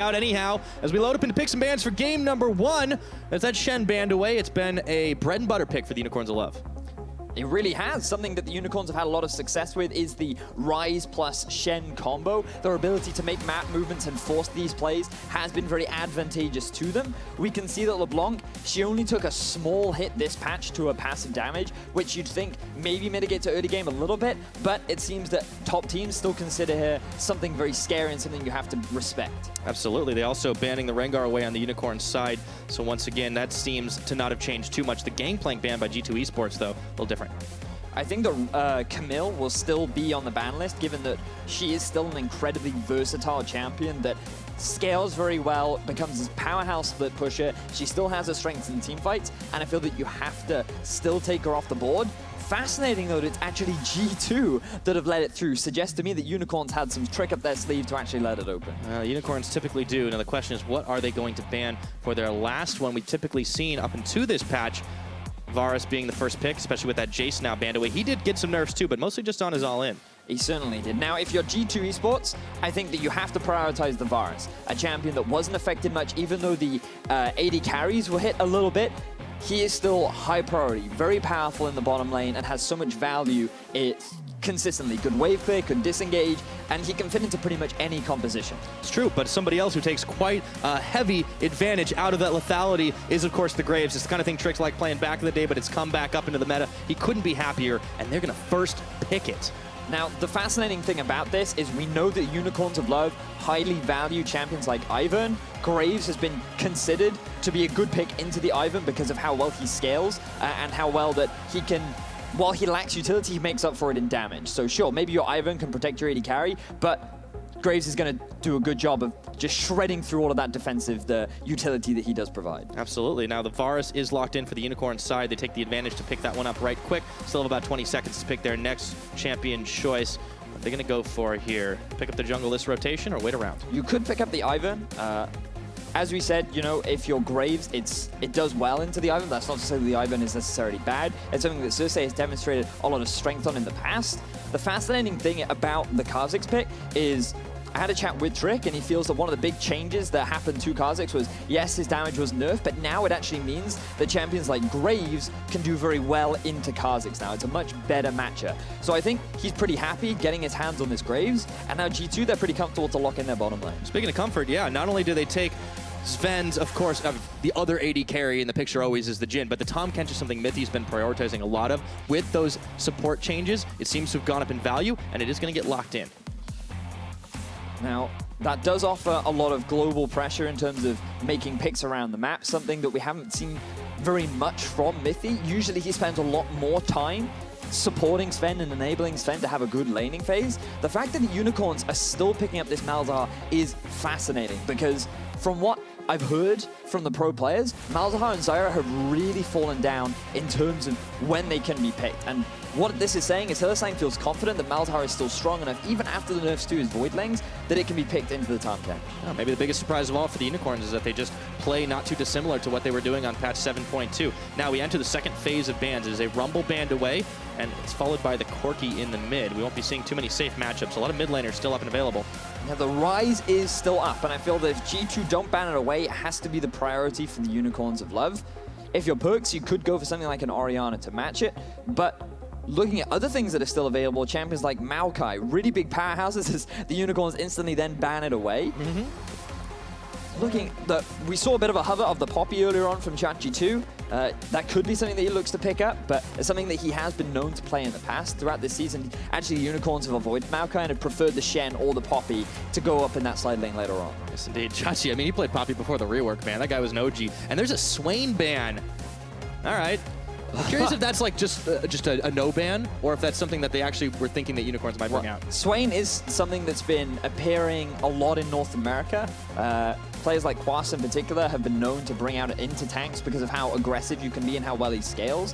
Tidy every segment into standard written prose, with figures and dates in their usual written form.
Out anyhow, as we load up into picks and bans for game number 1. As that Shen banned away, it's been a bread and butter pick for the Unicorns of Love. It really has. Something that the Unicorns have had a lot of success with is the Ryze plus Shen combo. Their ability to make map movements and force these plays has been very advantageous to them. We can see that LeBlanc, she only took a small hit this patch to her passive damage, which you'd think maybe mitigates her early game a little bit, but it seems that top teams still consider her something very scary and something you have to respect. Absolutely. They also banning the Rengar away on the Unicorn side. So once again, that seems to not have changed too much. The Gangplank ban by G2 eSports, though, a little different. I think that Camille will still be on the ban list, given that she is still an incredibly versatile champion that scales very well, becomes this powerhouse split pusher. She still has her strengths in team fights, and I feel that you have to still take her off the board. Fascinating, though, that it's actually G2 that have let it through. Suggests to me that Unicorns had some trick up their sleeve to actually let it open. Unicorns typically do. Now the question is, what are they going to ban for their last one? We've typically seen up into this patch, Varus being the first pick, especially with that Jace now banned away. He did get some nerfs too, but mostly just on his all-in. He certainly did. Now, if you're G2 eSports, I think that you have to prioritize the Varus, a champion that wasn't affected much, even though the AD carries were hit a little bit. He is still high priority, very powerful in the bottom lane, and has so much value. It's consistently good wave clear, could disengage, and he can fit into pretty much any composition. It's true, but somebody else who takes quite a heavy advantage out of that lethality is, of course, the Graves. It's the kind of thing Tricks like playing back in the day, but it's come back up into the meta. He couldn't be happier, and they're going to first pick it. Now, the fascinating thing about this is we know that Unicorns of Love highly value champions like Ivern. Graves has been considered to be a good pick into the Ivern because of how well he scales and how well that he can, while he lacks utility, he makes up for it in damage. So sure, maybe your Ivern can protect your AD carry, but Graves is going to do a good job of just shredding through all of that defensive, the utility that he does provide. Absolutely. Now the Varus is locked in for the Unicorn side. They take the advantage to pick that one up right quick. Still have about 20 seconds to pick their next champion choice. What are they going to go for here? Pick up the jungle this rotation or wait around? You could pick up the Ivern. As we said, you know, if you're Graves, it does well into the Ivern. That's not to say that the Ivern is necessarily bad. It's something that Cersei has demonstrated a lot of strength on in the past. The fascinating thing about the Kha'Zix pick is I had a chat with Trick, and he feels that one of the big changes that happened to Kha'Zix was, yes, his damage was nerfed, but now it actually means that champions like Graves can do very well into Kha'Zix now. It's a much better matchup. So I think he's pretty happy getting his hands on this Graves, and now G2, they're pretty comfortable to lock in their bottom lane. Speaking of comfort, yeah, not only do they take Sven's, of course, the other AD carry in the picture always is the Jhin, but the Tahm Kench is something Mithy's been prioritizing a lot of. With those support changes, it seems to have gone up in value, and it is going to get locked in. Now, that does offer a lot of global pressure in terms of making picks around the map, something that we haven't seen very much from Mithy. Usually he spends a lot more time supporting Sven and enabling Sven to have a good laning phase. The fact that the Unicorns are still picking up this Malzahar is fascinating, because from what I've heard from the pro players, Malzahar and Zyra have really fallen down in terms of when they can be picked. And what this is saying is Hylissang feels confident that Malzahar is still strong enough, even after the nerfs to his Voidlings, that it can be picked into the Tahm Kench. Oh, maybe the biggest surprise of all for the Unicorns is that they just play not too dissimilar to what they were doing on patch 7.2. Now we enter the second phase of bans. It is a Rumble banned away, and it's followed by the Corki in the mid. We won't be seeing too many safe matchups. A lot of mid laners still up and available. Now the Ryze is still up, and I feel that if G2 don't ban it away, it has to be the priority for the Unicorns of Love. If you're Perks, you could go for something like an Orianna to match it, but looking at other things that are still available, champions like Maokai, really big powerhouses, as the Unicorns instantly then ban it away. We saw a bit of a hover of the Poppy earlier on from ChatG2. That could be something that he looks to pick up, but it's something that he has been known to play in the past. Throughout this season, actually, the Unicorns have avoided Maokai and have preferred the Shen or the Poppy to go up in that side lane later on. Yes, indeed. Chachi, I mean, he played Poppy before the rework ban. That guy was an OG. And there's a Swain ban. All right. I'm curious if that's like just a no ban, or if that's something that they actually were thinking that Unicorns might bring out. Swain is something that's been appearing a lot in North America. Players like Quas in particular have been known to bring out into tanks because of how aggressive you can be and how well he scales.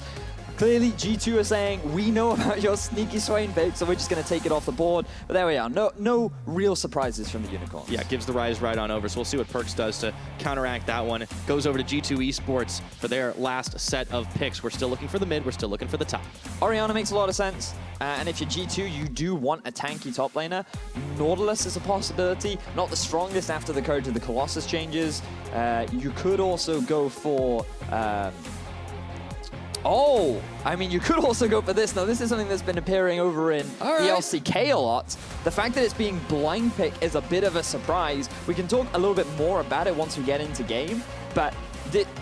Clearly, G2 are saying, we know about your sneaky Swain pick, so we're just going to take it off the board. But there we are. No real surprises from the Unicorns. Yeah, gives the Ryze right on over. So we'll see what Perks does to counteract that one. Goes over to G2 eSports for their last set of picks. We're still looking for the mid. We're still looking for the top. Orianna makes a lot of sense. And if you're G2, you do want a tanky top laner. Nautilus is a possibility. Not the strongest after the Courage of the Colossus changes. You could also go for... you could also go for this. Now, this is something that's been appearing over in the LCK a lot. The fact that it's being blind pick is a bit of a surprise. We can talk a little bit more about it once we get into game, but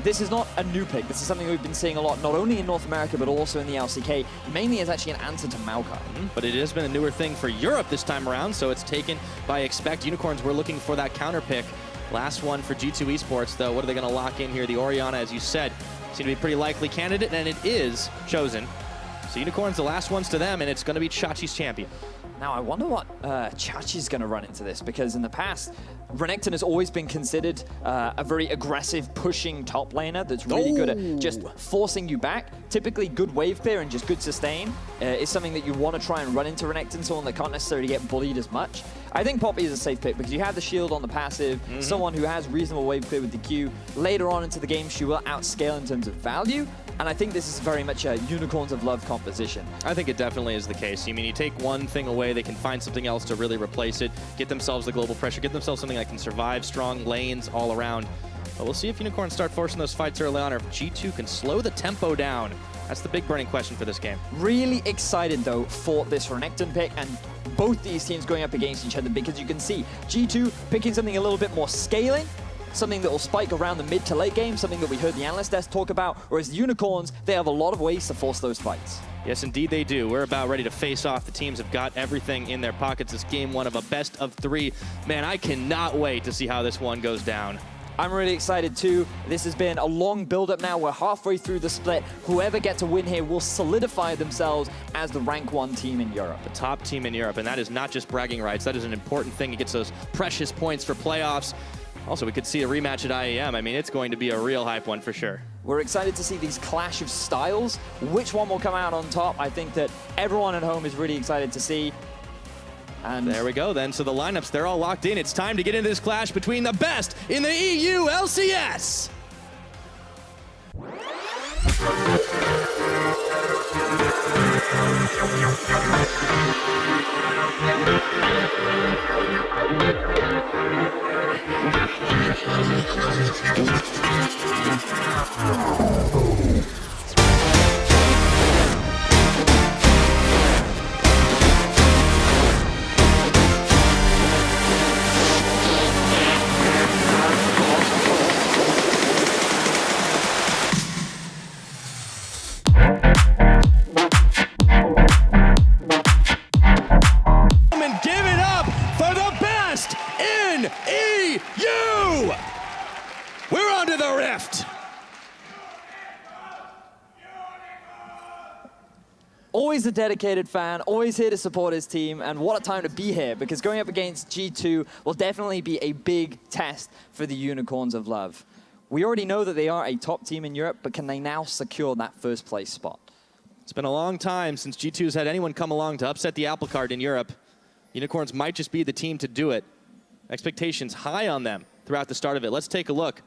this is not a new pick. This is something we've been seeing a lot, not only in North America, but also in the LCK, mainly as actually an answer to Maokai. But it has been a newer thing for Europe this time around, so it's taken by Expect. Unicorns were looking for that counter pick. Last one for G2 Esports, though. What are they going to lock in here? The Orianna, as you said, seem to be a pretty likely candidate, and it is chosen. So Unicorns, the last ones to them, and it's going to be Chachi's champion. Now, I wonder what Chachi's going to run into this, because in the past, Renekton has always been considered a very aggressive, pushing top laner that's really good at just forcing you back. Typically, good wave clear and just good sustain is something that you want to try and run into Renekton, someone that can't necessarily get bullied as much. I think Poppy is a safe pick because you have the shield on the passive, someone who has reasonable wave clear with the Q. Later on into the game, she will outscale in terms of value. And I think this is very much a Unicorns of Love composition. I think it definitely is the case. I mean, you take one thing away, they can find something else to really replace it, get themselves the global pressure, get themselves something that can survive strong lanes all around. But we'll see if Unicorns start forcing those fights early on, or if G2 can slow the tempo down. That's the big burning question for this game. Really excited, though, for this Renekton pick, and both these teams going up against each other, because you can see G2 picking something a little bit more scaling, something that will spike around the mid to late game, something that we heard the analyst desk talk about, whereas the Unicorns, they have a lot of ways to force those fights. Yes, indeed they do. We're about ready to face off. The teams have got everything in their pockets. It's game one of a best of three. Man, I cannot wait to see how this one goes down. I'm really excited too. This has been a long build-up now. We're halfway through the split. Whoever gets a win here will solidify themselves as the rank 1 team in Europe. The top team in Europe, and that is not just bragging rights. That is an important thing. It gets those precious points for playoffs. Also, we could see a rematch at IEM. I mean, it's going to be a real hype one for sure. We're excited to see these clash of styles. Which one will come out on top? I think that everyone at home is really excited to see. And there we go then. So the lineups, they're all locked in. It's time to get into this clash between the best in the EU LCS. We're onto the rift. Always a dedicated fan, always here to support his team, and what a time to be here, because going up against G2 will definitely be a big test for the Unicorns of Love. We already know that they are a top team in Europe, but can they now secure that first place spot? It's been a long time since G2's had anyone come along to upset the apple cart in Europe. Unicorns might just be the team to do it. Expectations high on them throughout the start of it. Let's take a look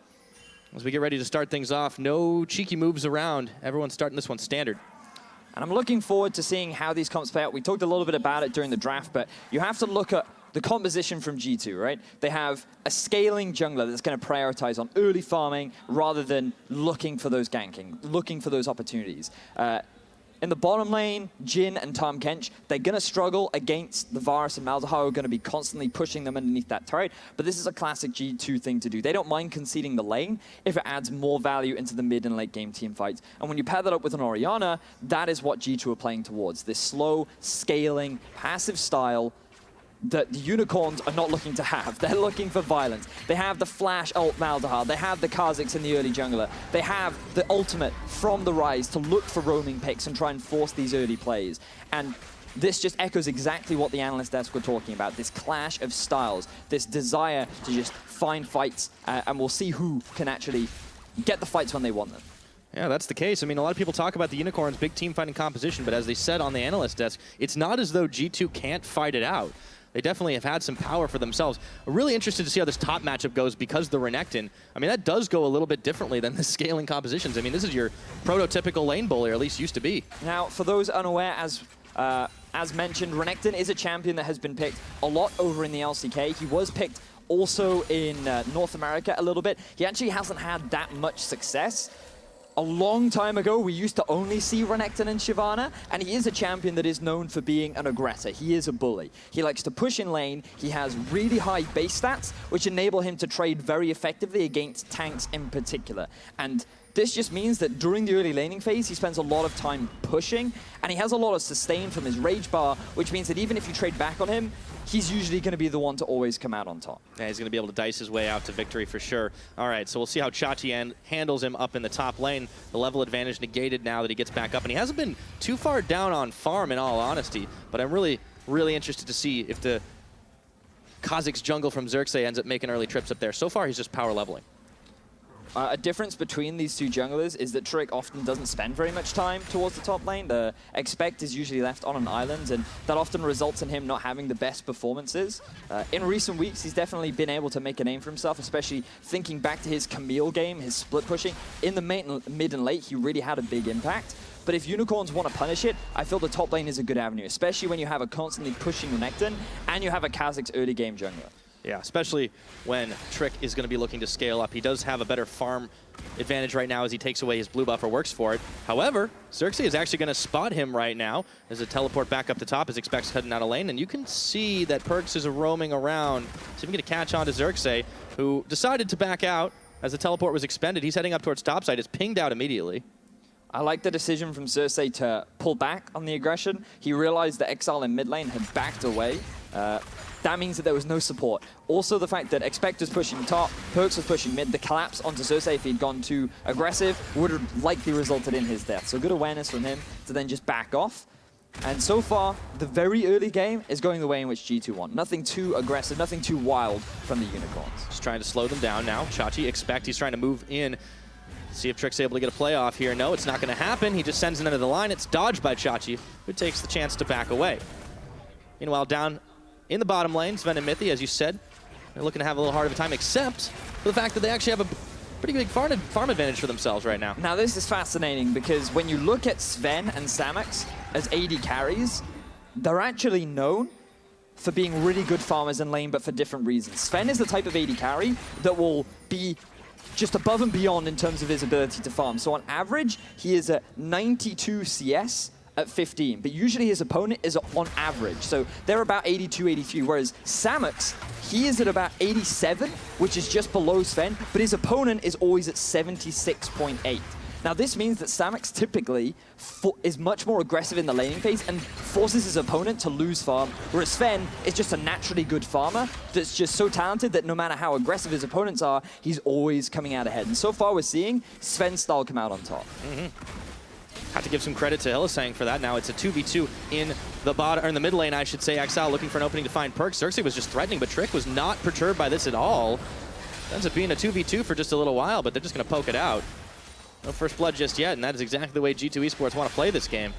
as we get ready to start things off. No cheeky moves around. Everyone's starting this one standard. And I'm looking forward to seeing how these comps play out. We talked a little bit about it during the draft, but you have to look at the composition from G2, right? They have a scaling jungler that's going to prioritize on early farming rather than looking for those ganking, looking for those opportunities. In the bottom lane, Jhin and Tahm Kench, they're going to struggle against the Varus and Malzahar, who are going to be constantly pushing them underneath that turret. But this is a classic G2 thing to do. They don't mind conceding the lane if it adds more value into the mid and late game team fights. And when you pair that up with an Orianna, that is what G2 are playing towards. This slow, scaling, passive style that the Unicorns are not looking to have. They're looking for violence. They have the flash ult Malzahar. They have the Kha'Zix in the early jungler. They have the ultimate from the Rise to look for roaming picks and try and force these early plays. And this just echoes exactly what the analyst desk were talking about, this clash of styles, this desire to just find fights, and we'll see who can actually get the fights when they want them. Yeah, that's the case. I mean, a lot of people talk about the Unicorns' big team fighting composition, but as they said on the analyst desk, it's not as though G2 can't fight it out. They definitely have had some power for themselves. I'm really interested to see how this top matchup goes because the Renekton, I mean, that does go a little bit differently than the scaling compositions. I mean, this is your prototypical lane bully, or at least used to be. Now, for those unaware, as as mentioned, Renekton is a champion that has been picked a lot over in the LCK. He was picked also in North America a little bit. He actually hasn't had that much success. A long time ago, we used to only see Renekton and Shyvana, and he is a champion that is known for being an aggressor. He is a bully. He likes to push in lane. He has really high base stats, which enable him to trade very effectively against tanks in particular. And this just means that during the early laning phase, he spends a lot of time pushing, and he has a lot of sustain from his rage bar, which means that even if you trade back on him, he's usually going to be the one to always come out on top. Yeah, he's going to be able to dice his way out to victory for sure. All right, so we'll see how Chachi handles him up in the top lane. The level advantage negated now that he gets back up, and he hasn't been too far down on farm in all honesty, but I'm really, really interested to see if the Kha'Zix jungle from Xerxes ends up making early trips up there. So far, he's just power leveling. A difference between these two junglers is that Trick often doesn't spend very much time towards the top lane. The Expect is usually left on an island, and that often results in him not having the best performances. In recent weeks, he's definitely been able to make a name for himself, especially thinking back to his Camille game, his split pushing. In the mid and late, he really had a big impact. But if Unicorns want to punish it, I feel the top lane is a good avenue, especially when you have a constantly pushing Renekton and you have a Kha'Zix early game jungler. Yeah, especially when Trick is going to be looking to scale up. He does have a better farm advantage right now as he takes away his blue buff or works for it. However, Xerxes is actually going to spot him right now as a teleport back up the top as Expect's heading out of lane. And you can see that Perkz is roaming around. So we get a catch on to Xerxes, who decided to back out as the teleport was expended. He's heading up towards topside. It's pinged out immediately. I like the decision from Xerxes to pull back on the aggression. He realized that Exile in mid lane had backed away. That means that there was no support. Also, the fact that Expect was pushing top, Perkz was pushing mid, the collapse onto Xerxes if he'd gone too aggressive would have likely resulted in his death. So good awareness from him to then just back off. And so far, the very early game is going the way in which G2 want. Nothing too aggressive, nothing too wild from the Unicorns. Just trying to slow them down now. Chachi, Expect, he's trying to move in. See if Trick's able to get a play off here. No, it's not going to happen. He just sends it into the line. It's dodged by Chachi, who takes the chance to back away. Meanwhile, down in the bottom lane, Sven and Mithy, as you said, they're looking to have a little hard of a time, except for the fact that they actually have a pretty big farm advantage for themselves right now. Now, this is fascinating because when you look at Sven and Samux as AD carries, they're actually known for being really good farmers in lane, but for different reasons. Sven is the type of AD carry that will be just above and beyond in terms of his ability to farm. So on average, he is at 92 CS at 15, but usually his opponent is on average. So they're about 82, 83, whereas Samux, he is at about 87, which is just below Sven, but his opponent is always at 76.8. Now this means that Samux typically is much more aggressive in the laning phase and forces his opponent to lose farm, whereas Sven is just a naturally good farmer that's just so talented that no matter how aggressive his opponents are, he's always coming out ahead. And so far we're seeing Sven's style come out on top. Have to give some credit to Hylissang for that. Now it's a 2v2 in the bottom, or in the mid lane, I should say. Exile looking for an opening to find Perkz. Xerxes was just threatening, but Trick was not perturbed by this at all. Ends up being a 2v2 for just a little while, but they're just going to poke it out. No first blood just yet, and that is exactly the way G2 eSports want to play this game.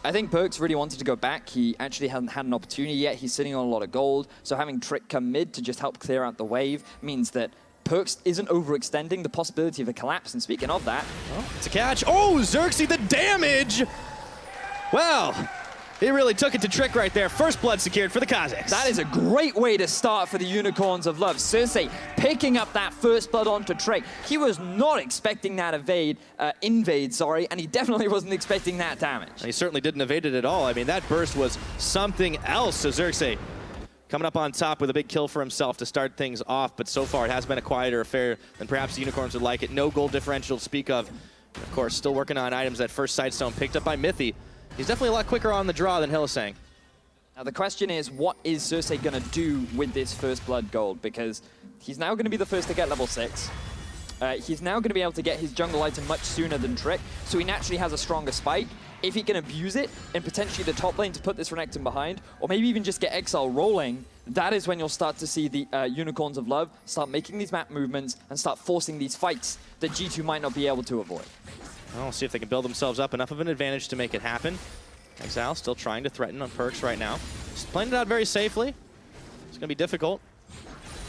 I think Perkz really wanted to go back. He actually hasn't had an opportunity yet. He's sitting on a lot of gold, so having Trick come mid to just help clear out the wave means that Perkz isn't overextending the possibility of a collapse. And speaking of that, oh, it's a catch. Oh, Xerxes, the damage! Well, he really took it to Trick right there. First blood secured for the Kha'Zix. That is a great way to start for the Unicorns of Love. Xerxes picking up that first blood onto Trick. He was not expecting that invade, and he definitely wasn't expecting that damage. And he certainly didn't evade it at all. I mean, that burst was something else. So Xerxes coming up on top with a big kill for himself to start things off, but so far it has been a quieter affair than perhaps the Unicorns would like it. No gold differential to speak of. Of course, still working on items. That first Sightstone picked up by Mithy. He's definitely a lot quicker on the draw than Hylissang. Now the question is, what is Xerxes going to do with this first blood gold? Because he's now going to be the first to get level 6. He's now going to be able to get his jungle item much sooner than Trick, so he naturally has a stronger spike. If he can abuse it and potentially the top lane to put this Renekton behind, or maybe even just get Exile rolling, that is when you'll start to see the Unicorns of Love start making these map movements and start forcing these fights that G2 might not be able to avoid. Well, we'll see if they can build themselves up enough of an advantage to make it happen. Exile still trying to threaten on Perkz right now. Just playing it out very safely. It's going to be difficult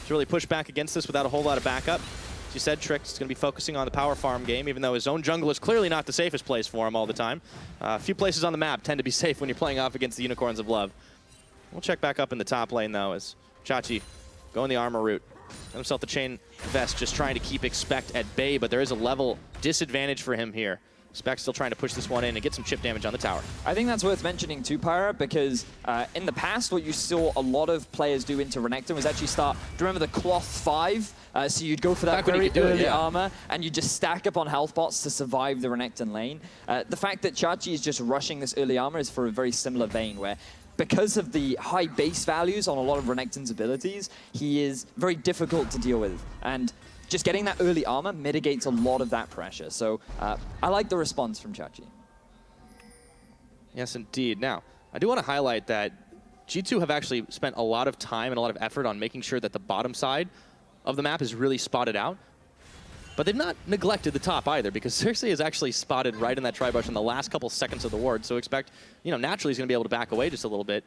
to really push back against this without a whole lot of backup. As you said, Trick's going to be focusing on the power farm game, even though his own jungle is clearly not the safest place for him all the time. A few places on the map tend to be safe when you're playing off against the Unicorns of Love. We'll check back up in the top lane, though, as Chachi going the armor route. Got himself the chain vest, just trying to keep Expect at bay, but there is a level disadvantage for him here. Expect still trying to push this one in and get some chip damage on the tower. I think that's worth mentioning too, Pyra, because in the past, what you saw a lot of players do into Renekton was actually start, do you remember the Cloth 5? So you'd go for that very early armor, and you just stack up on health bots to survive the Renekton lane. The fact that Chachi is just rushing this early armor is for a very similar vein, where because of the high base values on a lot of Renekton's abilities, he is very difficult to deal with. And just getting that early armor mitigates a lot of that pressure. So I like the response from Chachi. Yes, indeed. Now, I do want to highlight that G2 have actually spent a lot of time and a lot of effort on making sure that the bottom side of the map is really spotted out. But they've not neglected the top either, because Xerxes is actually spotted right in that tri-bush in the last couple seconds of the ward. So Expect, naturally he's going to be able to back away just a little bit.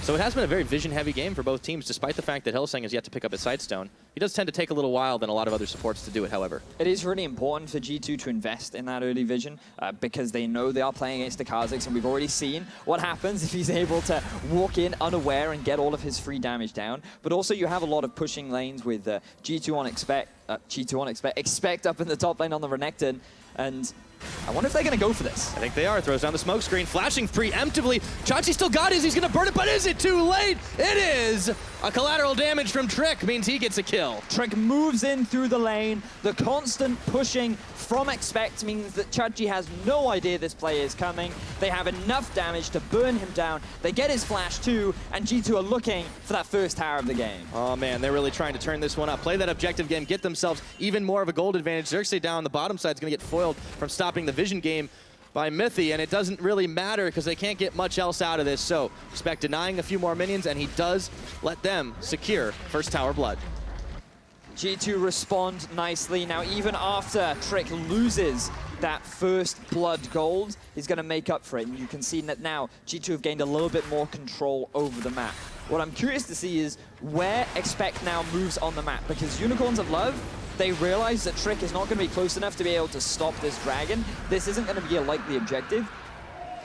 So it has been a very vision-heavy game for both teams, despite the fact that Hillsang has yet to pick up his Sightstone. He does tend to take a little while than a lot of other supports to do it, however. It is really important for G2 to invest in that early vision because they know they are playing against the Kha'Zix, and we've already seen what happens if he's able to walk in unaware and get all of his free damage down. But also you have a lot of pushing lanes with G2 on Expect, Expect up in the top lane on the Renekton, and I wonder if they're going to go for this. I think they are. Throws down the smoke screen, flashing preemptively. Chachi still got his. He's going to burn it, but is it too late? It is. A collateral damage from Trick means he gets a kill. Trick moves in through the lane. The constant pushing from Expect means that Chachi has no idea this play is coming. They have enough damage to burn him down. They get his flash too, and G2 are looking for that first tower of the game. Oh man, they're really trying to turn this one up. Play that objective game, get themselves even more of a gold advantage. Xerxes down on the bottom side is going to get foiled from stopping the vision game by Mithy, and it doesn't really matter because they can't get much else out of this. So Expect denying a few more minions, and he does let them secure first tower blood. G2 respond nicely. Now, even after Trick loses that first blood gold, he's going to make up for it. And you can see that now G2 have gained a little bit more control over the map. What I'm curious to see is where Expect now moves on the map, because Unicorns of Love, they realize that Trick is not going to be close enough to be able to stop this dragon. This isn't going to be a likely objective.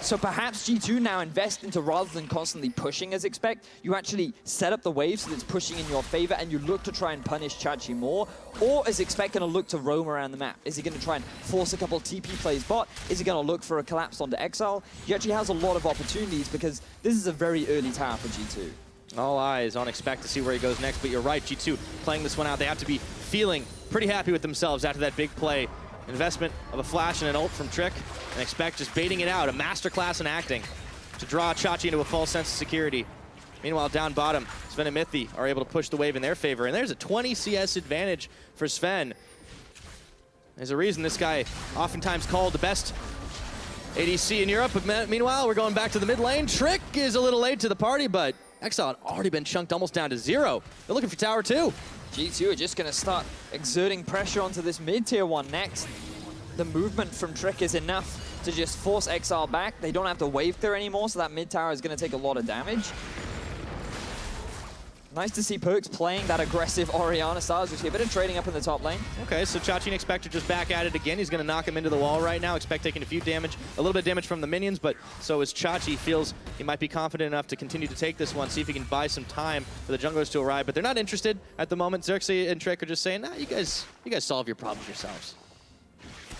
So perhaps G2 now invest into, rather than constantly pushing as Expect, you actually set up the wave so that it's pushing in your favor and you look to try and punish Chachi more. Or is Expect going to look to roam around the map? Is he going to try and force a couple TP plays bot? Is he going to look for a collapse onto Exile? He actually has a lot of opportunities because this is a very early tower for G2. All eyes on Expect to see where he goes next, but you're right, G2 playing this one out. They have to be feeling pretty happy with themselves after that big play. Investment of a flash and an ult from Trick, and Expect just baiting it out, a masterclass in acting to draw Chachi into a false sense of security. Meanwhile, down bottom, Sven and Mithy are able to push the wave in their favor, and there's a 20 CS advantage for Sven. There's a reason this guy oftentimes called the best ADC in Europe, but meanwhile, we're going back to the mid lane. Trick is a little late to the party, but Exile had already been chunked almost down to 0. They're looking for tower 2. G2 are just going to start exerting pressure onto this mid-tier one next. The movement from Trick is enough to just force Exile back. They don't have to wave clear anymore, so that mid-tower is going to take a lot of damage. Nice to see Perkz playing that aggressive Orianna style. We see a bit of trading up in the top lane. Okay, so Chachi and Expect are just back at it again. He's going to knock him into the wall right now. Expect taking a little bit of damage from the minions, but so is Chachi. Feels he might be confident enough to continue to take this one, see if he can buy some time for the junglers to arrive, but they're not interested at the moment. Xerxes and Trick are just saying, nah, you guys solve your problems yourselves.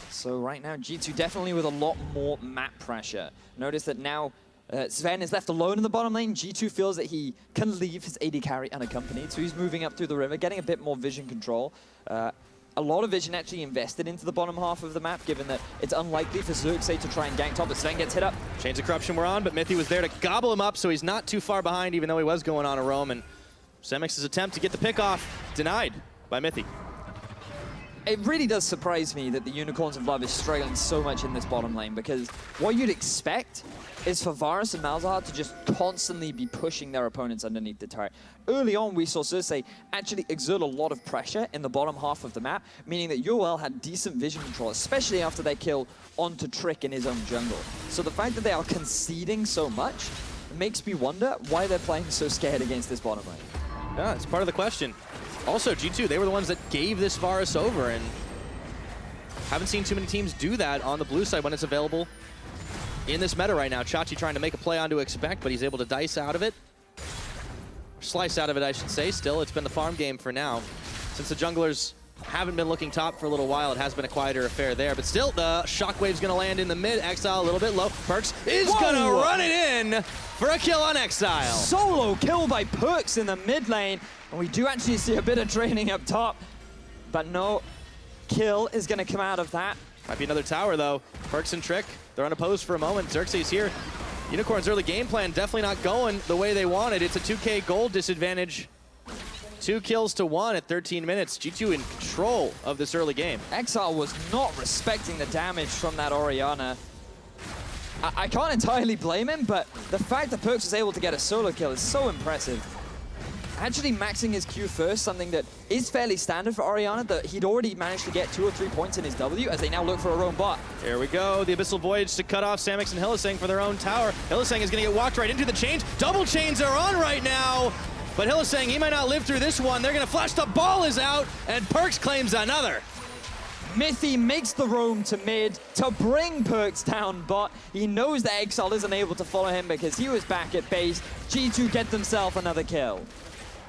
So right now, G2 definitely with a lot more map pressure. Notice that now Sven is left alone in the bottom lane. G2 feels that he can leave his AD carry unaccompanied, so he's moving up through the river, getting a bit more vision control. A lot of vision actually invested into the bottom half of the map, given that it's unlikely for Xerxes to try and gank top, but Sven gets hit up. Chains of Corruption were on, but Mithy was there to gobble him up, so he's not too far behind, even though he was going on a roam, and Semix's attempt to get the pick off denied by Mithy. It really does surprise me that the Unicorns of Love is struggling so much in this bottom lane, because what you'd expect is for Varus and Malzahar to just constantly be pushing their opponents underneath the turret. Early on, we saw Xerxes actually exert a lot of pressure in the bottom half of the map, meaning that UOL had decent vision control, especially after their kill onto Trick in his own jungle. So the fact that they are conceding so much makes me wonder why they're playing so scared against this bottom lane. Yeah, it's part of the question. Also, G2, they were the ones that gave this Varus over, and haven't seen too many teams do that on the blue side when it's available in this meta right now. Chachi trying to make a play on to expect, but he's able to dice out of it. Slice out of it, I should say. Still, it's been the farm game for now. Since the junglers haven't been looking top for a little while, it has been a quieter affair there. But still, the Shockwave's going to land in the mid. Exile a little bit low. Perkz is going to run it in for a kill on Exile. Solo kill by Perkz in the mid lane. And we do actually see a bit of draining up top. But no kill is going to come out of that. Might be another tower, though. Perkz and Trick, they're unopposed for a moment. Xerxes here. Unicorn's early game plan definitely not going the way they wanted. It's a 2K gold disadvantage. 2 kills to 1 at 13 minutes. G2 in control of this early game. Exile was not respecting the damage from that Orianna. I can't entirely blame him, but the fact that Perkz was able to get a solo kill is so impressive. Actually maxing his Q first, something that is fairly standard for Orianna, that he'd already managed to get 2 or 3 points in his W as they now look for a roam bot. Here we go, the Abyssal Voyage to cut off Samix and Hylissang for their own tower. Hylissang is gonna get walked right into the chains. Double chains are on right now, but Hylissang, he might not live through this one. They're gonna flash, the ball is out, and Perkz claims another. Mithy makes the roam to mid to bring Perkz down, but he knows that Exile isn't able to follow him because he was back at base. G2 get themselves another kill.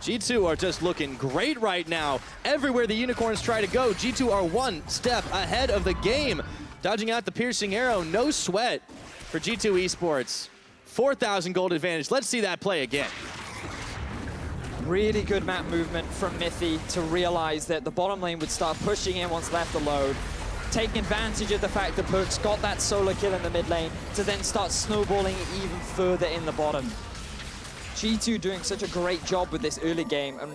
G2 are just looking great right now. Everywhere the Unicorns try to go, G2 are one step ahead of the game. Dodging out the piercing arrow, no sweat for G2 eSports. 4,000 gold advantage. Let's see that play again. Really good map movement from Mithy to realize that the bottom lane would start pushing in once left alone. Taking advantage of the fact that Perkz got that solo kill in the mid lane to then start snowballing even further in the bottom. G2 doing such a great job with this early game, and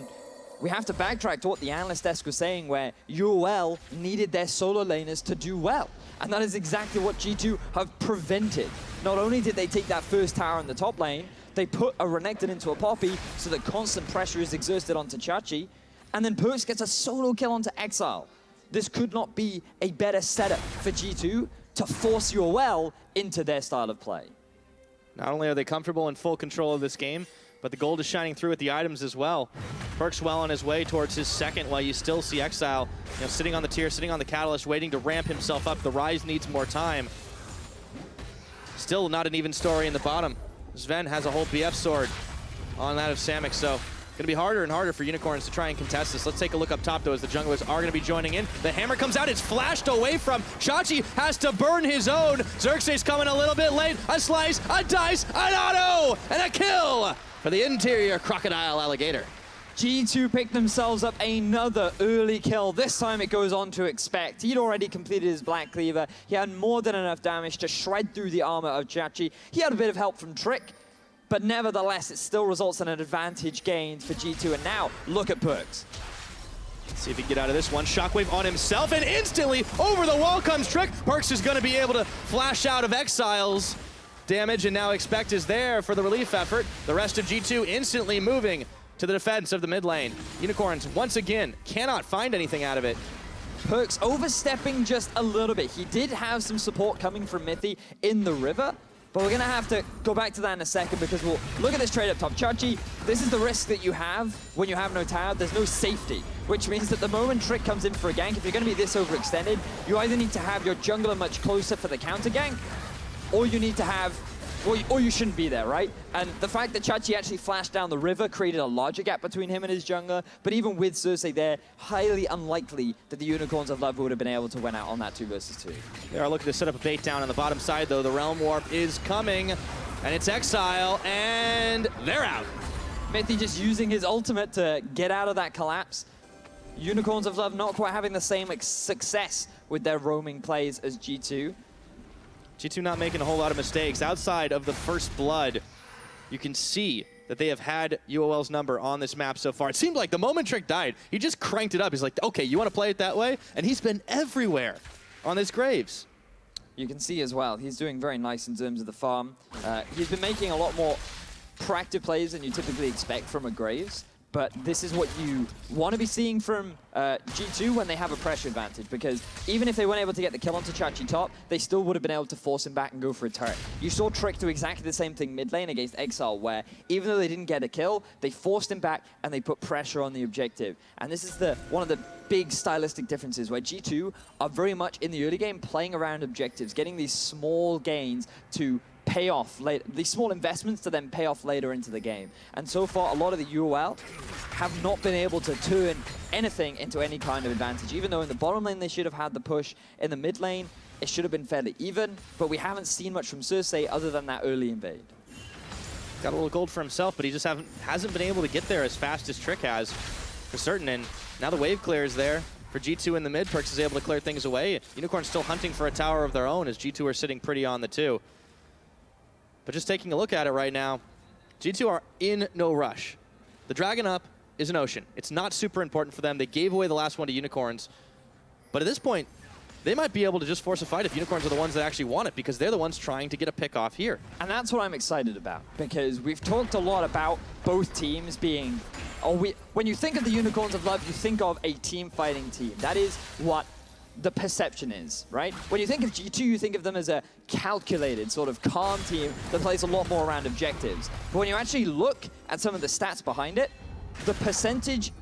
we have to backtrack to what the analyst desk was saying, where UOL needed their solo laners to do well. And that is exactly what G2 have prevented. Not only did they take that first tower in the top lane, they put a Renekton into a Poppy so that constant pressure is exerted onto Chachi, and then Perkz gets a solo kill onto Exile. This could not be a better setup for G2 to force UOL into their style of play. Not only are they comfortable and full control of this game, but the gold is shining through with the items as well. Perkz well on his way towards his second, while you still see Exile, sitting on the tier, sitting on the Catalyst, waiting to ramp himself up. The Rise needs more time. Still not an even story in the bottom. Sven has a whole BF sword on that of Samix, so gonna be harder and harder for Unicorns to try and contest this. Let's take a look up top, though, as the junglers are gonna be joining in. The hammer comes out, it's flashed away from. Chachi has to burn his own. Xerxes coming a little bit late. A slice, a dice, an auto, and a kill for the interior Crocodile Alligator. G2 picked themselves up another early kill. This time it goes on to expect. He'd already completed his Black Cleaver. He had more than enough damage to shred through the armor of Chachi. He had a bit of help from Trick, but nevertheless, it still results in an advantage gained for G2. And now, look at Perkz. Let's see if he can get out of this one. Shockwave on himself, and instantly over the wall comes Trick. Perkz is going to be able to flash out of Exile's damage, and now Expect is there for the relief effort. The rest of G2 instantly moving to the defense of the mid lane. Unicorns, once again, cannot find anything out of it. Perkz overstepping just a little bit. He did have some support coming from Mithy in the river, but we're going to have to go back to that in a second, because we'll look at this trade up top. Chachi, this is the risk that you have when you have no tower. There's no safety, which means that the moment Trick comes in for a gank, if you're going to be this overextended, you either need to have your jungler much closer for the counter gank, or you need to have, or you shouldn't be there, right? And the fact that Chachi actually flashed down the river created a larger gap between him and his jungler, but even with Cersei there, highly unlikely that the Unicorns of Love would have been able to win out on that 2 versus 2. They are looking to set up a bait down on the bottom side, though. The Realm Warp is coming, and it's Exile, and they're out. Mithy just using his ultimate to get out of that collapse. Unicorns of Love not quite having the same success with their roaming plays as G2. G2 not making a whole lot of mistakes. Outside of the first blood, you can see that they have had UOL's number on this map so far. It seemed like the moment Trick died, he just cranked it up. He's like, okay, you want to play it that way? And he's been everywhere on this Graves. You can see as well, he's doing very nice in terms of the farm. He's been making a lot more proactive plays than you typically expect from a Graves, But this is what you want to be seeing from G2 when they have a pressure advantage, because even if they weren't able to get the kill onto Chachi top, they still would have been able to force him back and go for a turret. You saw Trick do exactly the same thing mid lane against Exile, where even though they didn't get a kill, they forced him back and they put pressure on the objective. And this is one of the big stylistic differences, where G2 are very much in the early game playing around objectives, getting these small gains to pay off later, these small investments to then pay off later into the game. And so far, a lot of the UOL have not been able to turn anything into any kind of advantage. Even though in the bottom lane they should have had the push, in the mid lane it should have been fairly even, but we haven't seen much from Cersei other than that early invade. Got a little gold for himself, but he just hasn't been able to get there as fast as Trick has, for certain. And now the wave clear is there for G2 in the mid. Perkz is able to clear things away. Unicorn's still hunting for a tower of their own, as G2 are sitting pretty on the 2. But just taking a look at it right now, G2 are in no rush. The Dragon up is an ocean. It's not super important for them. They gave away the last one to Unicorns. But at this point, they might be able to just force a fight if Unicorns are the ones that actually want it, because they're the ones trying to get a pick off here. And that's what I'm excited about, because we've talked a lot about both teams being... when you think of the Unicorns of Love, you think of a team fighting team. That is what the perception is, right? When you think of G2, you think of them as a calculated, sort of calm team that plays a lot more around objectives. But when you actually look at some of the stats behind it, the percentage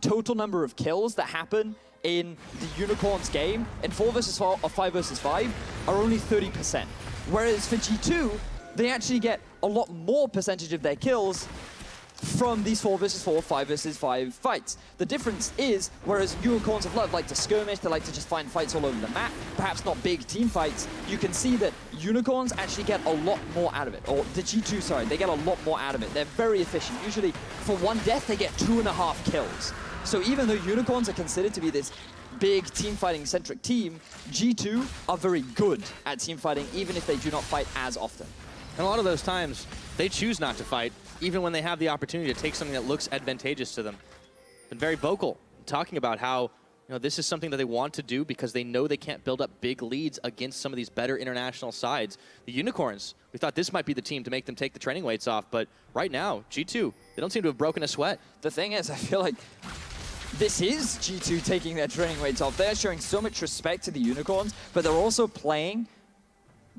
total number of kills that happen in the Unicorns game in 4 versus 4 or 5 versus 5 are only 30%. Whereas for G2, they actually get a lot more percentage of their kills from these 4 versus 4, 5 versus 5 fights. The difference is, whereas Unicorns of Love like to skirmish, they like to just find fights all over the map, perhaps not big team fights, you can see that Unicorns actually get a lot more out of it. Or the G2, sorry, they get a lot more out of it. They're very efficient. Usually, for 1 death, they get 2.5 kills. So even though Unicorns are considered to be this big team fighting centric team, G2 are very good at team fighting, even if they do not fight as often. And a lot of those times, they choose not to fight, even when they have the opportunity to take something that looks advantageous to them. Been very vocal, talking about how this is something that they want to do because they know they can't build up big leads against some of these better international sides. The Unicorns, we thought this might be the team to make them take the training weights off, but right now, G2, they don't seem to have broken a sweat. The thing is, I feel like this is G2 taking their training weights off. They're showing so much respect to the Unicorns, but they're also playing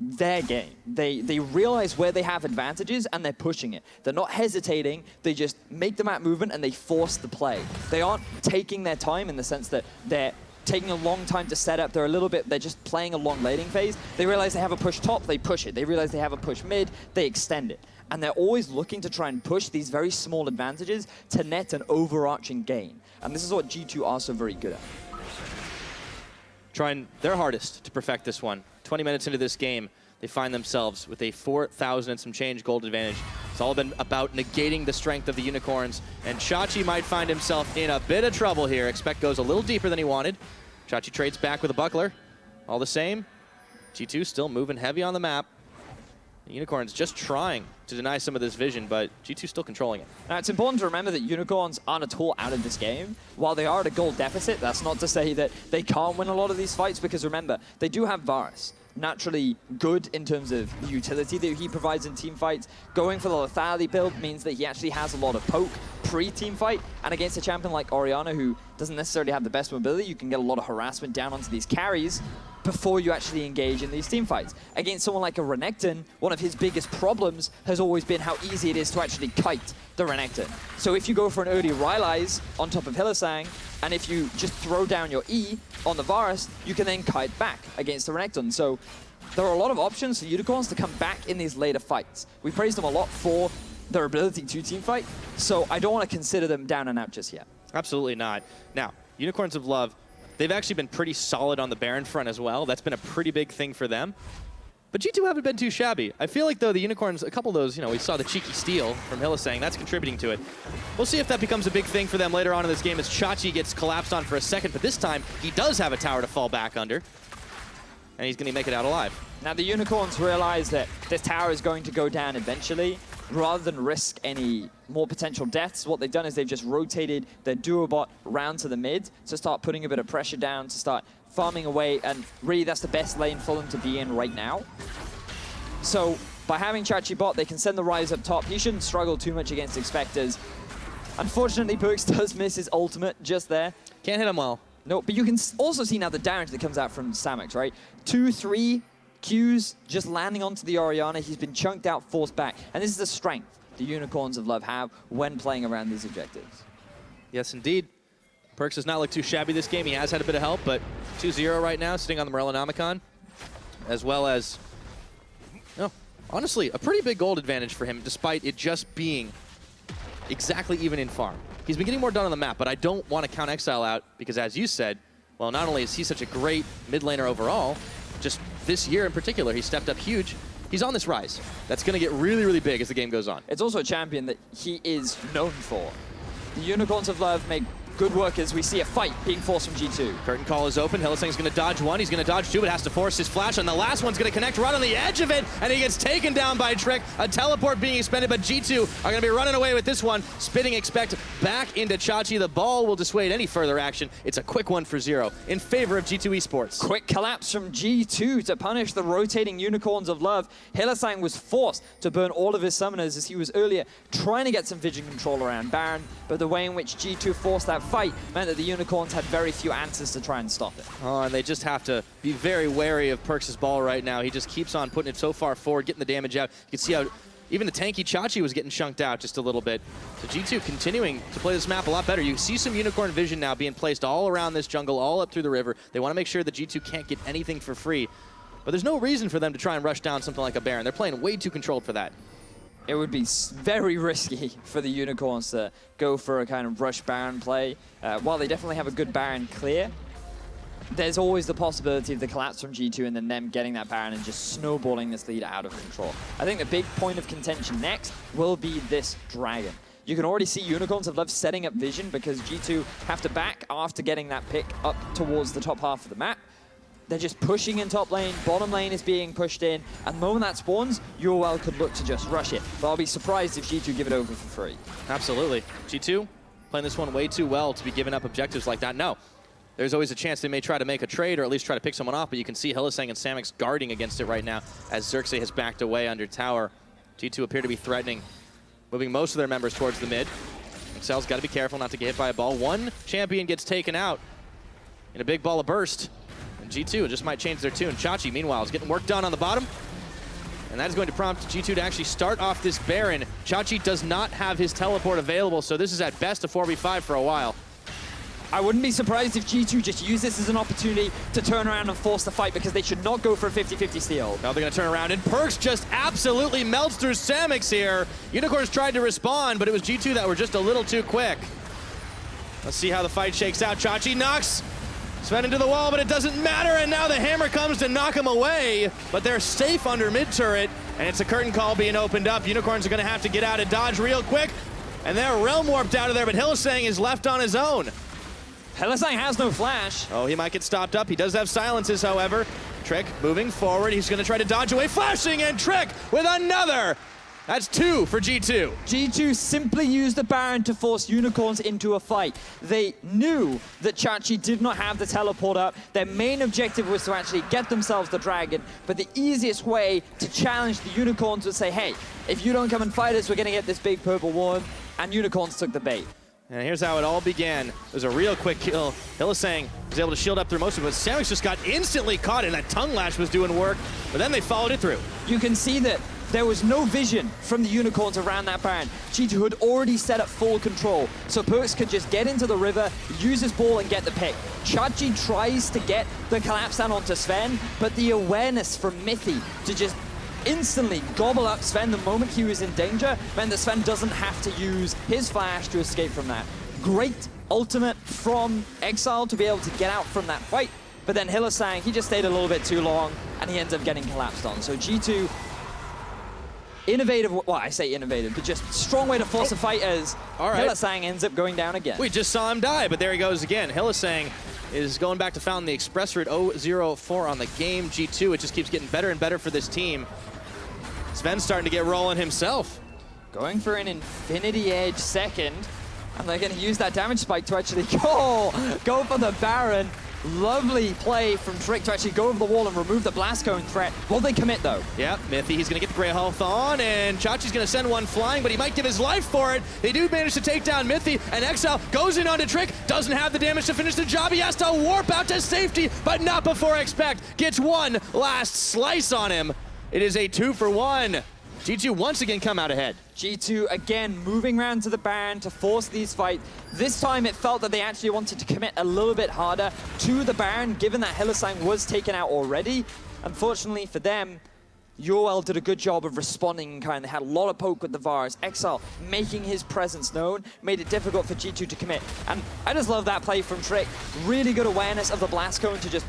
their game. They realize where they have advantages and they're pushing it. They're not hesitating, they just make the map movement and they force the play. They aren't taking their time in the sense that they're taking a long time to set up. They're just playing a long laning phase. They realize they have a push top, they push it. They realize they have a push mid, they extend it. And they're always looking to try and push these very small advantages to net an overarching gain. And this is what G2 are so very good at. Trying their hardest to perfect this one. 20 minutes into this game, they find themselves with a 4,000 and some change gold advantage. It's all been about negating the strength of the Unicorns, and Chachi might find himself in a bit of trouble here. Expect goes a little deeper than he wanted. Chachi trades back with a buckler. All the same, G2 still moving heavy on the map. The Unicorns just trying to deny some of this vision, but G2 still controlling it. Now, it's important to remember that Unicorns aren't at all out of this game. While they are at a gold deficit, that's not to say that they can't win a lot of these fights, because remember, they do have Varus. Naturally good in terms of the utility that he provides in team fights. Going for the lethality build means that he actually has a lot of poke pre-team fight, and against a champion like Orianna, who doesn't necessarily have the best mobility, you can get a lot of harassment down onto these carries before you actually engage in these team fights. Against someone like a Renekton, one of his biggest problems has always been how easy it is to actually kite the Renekton. So if you go for an early Rylai's on top of Hylissang, and if you just throw down your E on the Varus, you can then kite back against the Renekton. So there are a lot of options for Unicorns to come back in these later fights. We praised them a lot for their ability to team fight, so I don't want to consider them down and out just yet. Absolutely not. Now, Unicorns of Love, they've actually been pretty solid on the Baron front as well. That's been a pretty big thing for them. But G2 haven't been too shabby. I feel like, though, the Unicorns, a couple of those, we saw the cheeky steal from Hylissang. That's contributing to it. We'll see if that becomes a big thing for them later on in this game as Chachi gets collapsed on for a second. But this time, he does have a tower to fall back under. And he's going to make it out alive. Now, the Unicorns realize that this tower is going to go down eventually. Rather than risk any more potential deaths, what they've done is they've just rotated their duo bot round to the mid to start putting a bit of pressure down, to start farming away, and really that's the best lane for them to be in right now. So by having Chachi bot, they can send the Ryze up top. He shouldn't struggle too much against Expectors. Unfortunately, Perks does miss his ultimate just there. Can't hit him well. No, but you can also see now the damage that comes out from Samix, right? 2, 3 Qs just landing onto the Orianna. He's been chunked out, forced back. And this is the strength the Unicorns of Love have when playing around these objectives. Yes, indeed. Perks does not look too shabby this game. He has had a bit of help, but 2-0 right now, sitting on the Morellonomicon, as well as, honestly, a pretty big gold advantage for him, despite it just being exactly even in farm. He's been getting more done on the map, but I don't want to count Exile out because, as you said, well, not only is he such a great mid laner overall, just this year in particular, he stepped up huge. He's on this rise. That's going to get really, really big as the game goes on. It's also a champion that he is known for. The Unicorns of Love make good work as we see a fight being forced from G2. Curtain call is open. Hylissang's going to dodge one. He's going to dodge two, but has to force his flash. And the last one's going to connect right on the edge of it. And he gets taken down by Trick. A teleport being expended, but G2 are going to be running away with this one. Spitting expect back into Chachi. The ball will dissuade any further action. It's a quick one for 0 in favor of G2 Esports. Quick collapse from G2 to punish the rotating Unicorns of Love. Hylissang was forced to burn all of his summoners as he was earlier trying to get some vision control around Baron, but the way in which G2 forced that fight meant that the Unicorns had very few answers to try and stop it. Oh, and they just have to be very wary of Perks' ball right now. He just keeps on putting it so far forward, getting the damage out. You can see how even the tanky Chachi was getting chunked out just a little bit. So G2 continuing to play this map a lot better. You see some Unicorn vision now being placed all around this jungle, all up through the river. They want to make sure that G2 can't get anything for free. But there's no reason for them to try and rush down something like a Baron. They're playing way too controlled for that. It would be very risky for the Unicorns to go for a kind of rush Baron play. While they definitely have a good Baron clear, there's always the possibility of the collapse from G2 and then them getting that Baron and just snowballing this lead out of control. I think the big point of contention next will be this Dragon. You can already see Unicorns of Love setting up vision because G2 have to back after getting that pick up towards the top half of the map. They're just pushing in top lane, bottom lane is being pushed in, and the moment that spawns, UOL could look to just rush it. But I'll be surprised if G2 give it over for free. Absolutely. G2 playing this one way too well to be giving up objectives like that. No, there's always a chance they may try to make a trade or at least try to pick someone off, but you can see Hylissang and Samix guarding against it right now as Xerxes has backed away under tower. G2 appear to be threatening, moving most of their members towards the mid. Excel's got to be careful not to get hit by a ball. One champion gets taken out in a big ball of burst. G2 just might change their tune. Chachi, meanwhile, is getting work done on the bottom. And that is going to prompt G2 to actually start off this Baron. Chachi does not have his teleport available, so this is at best a 4v5 for a while. I wouldn't be surprised if G2 just use this as an opportunity to turn around and force the fight because they should not go for a 50-50 steal. Now they're going to turn around, and Perks just absolutely melts through Samix here. Unicorns tried to respond, but it was G2 that were just a little too quick. Let's see how the fight shakes out. Chachi knocks Sven into the wall, but it doesn't matter, and now the hammer comes to knock him away, but they're safe under mid-turret, and it's a curtain call being opened up. Unicorns are going to have to get out and dodge real quick, and they're realm warped out of there, but Hylissang is left on his own. Hylissang has no flash. Oh, he might get stopped up. He does have silences, however. Trick moving forward. He's going to try to dodge away, flashing, and Trick with another. That's 2 for G2. G2 simply used the Baron to force Unicorns into a fight. They knew that Chachi did not have the teleport up. Their main objective was to actually get themselves the Dragon, but the easiest way to challenge the Unicorns was say, hey, if you don't come and fight us, we're going to get this big purple worm, and Unicorns took the bait. And here's how it all began. It was a real quick kill. Hylissang was able to shield up through most of it, but Samix just got instantly caught, and that tongue lash was doing work, but then they followed it through. You can see that there was no vision from the Unicorns around that Baron. G2 had already set up full control, so Perks could just get into the river, use his ball, and get the pick. Chachi tries to get the collapse down onto Sven, but the awareness from Mithy to just instantly gobble up Sven the moment he was in danger meant that Sven doesn't have to use his flash to escape from that. Great ultimate from Exile to be able to get out from that fight, but then Hylissang, he just stayed a little bit too long, and he ends up getting collapsed on. So G2, innovative, well, I say innovative, but just strong way to force a fight as Hylissang ends up going down again. We just saw him die, but there he goes again. Hylissang is going back to found the Express Route 004 on the game. G2, it just keeps getting better and better for this team. Sven's starting to get rolling himself. Going for an Infinity Edge second, and they're going to use that damage spike to actually go for the Baron. Lovely play from Trick to actually go over the wall and remove the Blast Cone threat. Will they commit, though? Yeah, Mithy, he's going to get the Grey Health on, and Chachi's going to send one flying, but he might give his life for it. They do manage to take down Mithy, and Exile goes in onto Trick, doesn't have the damage to finish the job. He has to warp out to safety, but not before Expect gets one last slice on him. It is a 2-for-1. G2 once again come out ahead. G2 again moving around to the Baron to force these fights. This time it felt that they actually wanted to commit a little bit harder to the Baron, given that Hylissang was taken out already. Unfortunately for them, UOL did a good job of responding. They had a lot of poke with the Vars. Exile making his presence known, made it difficult for G2 to commit. And I just love that play from Trick. Really good awareness of the Blast Cone to just